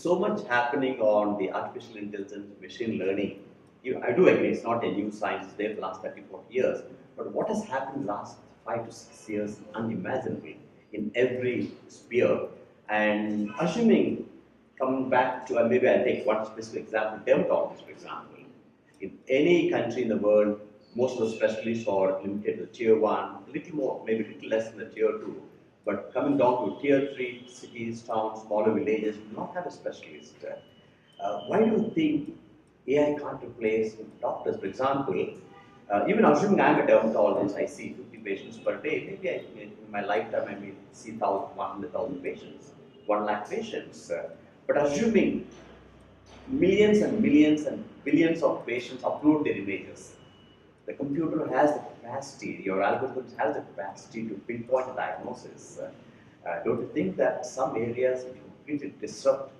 so much happening on the artificial intelligence, machine learning. I do agree it's not a new science, it's there for the last 30, 40 years. But what has happened last 5 to 6 years is unimaginable in every sphere. And assuming, coming back to, maybe I'll take one specific example, dermatologists, for example. In any country in the world, most of the specialists are limited to tier 1, a little more, maybe a little less than the tier 2. But coming down to tier 3 cities, towns, smaller villages, do not have a specialist. Why do you think AI can't replace doctors? For example, even assuming I'm a dermatologist, I see 50 patients per day. Maybe in my lifetime I may see 100,000 patients, 1 lakh patients. But assuming millions and billions of patients upload their images, the computer has the capacity, your algorithms has the capacity to pinpoint a diagnosis. Don't you think that some areas it completely disrupt?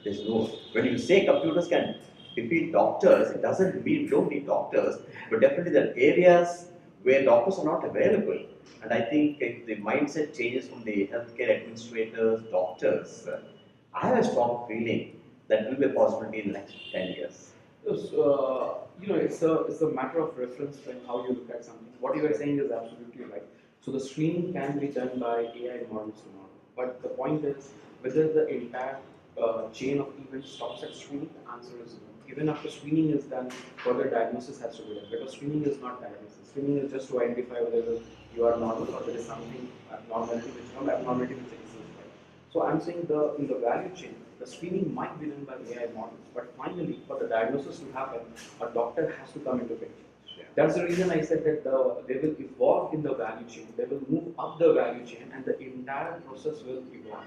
There's no, when you say computers can defeat doctors, it doesn't mean we don't need doctors, but definitely there are areas where doctors are not available. And I think if the mindset changes from the healthcare administrators, doctors, I have a strong feeling that will be a possibility in the next 10 years. It's a matter of reference frame how you look at something. What you are saying is absolutely right. So the screening can be done by AI models tomorrow. But the point is, whether the entire chain of events stops at screening, the answer is no. Even after screening is done, further diagnosis has to be done. Because screening is not diagnosis. Screening is just to identify whether you are normal or there is something abnormality which exists. Right? So I'm saying in the value chain, the screening might be done by AI models, but finally, for the diagnosis to happen, a doctor has to come into picture. Yeah. That's the reason I said that they will evolve in the value chain, they will move up the value chain, and the entire process will evolve.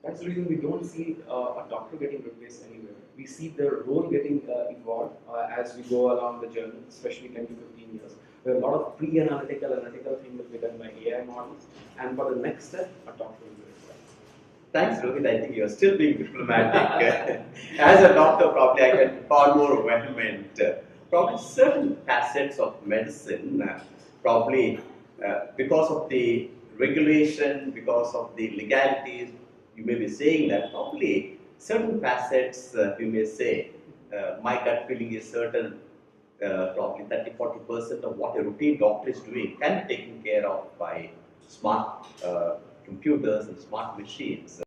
That's the reason we don't see a doctor getting replaced anywhere. We see their role getting evolved as we go along the journey, especially 10 to 15 years, where a lot of pre-analytical, analytical things will be done by AI models, and for the next step, a doctor will be replaced. Thanks, Rohit. I think you're still being diplomatic. As a doctor, probably I can be far more vehement. Probably certain facets of medicine, probably because of the regulation, because of the legalities, you may be saying that probably certain facets, you may say, my gut feeling is certain, probably 30-40% of what a routine doctor is doing can be taken care of by smart computers and smart machines.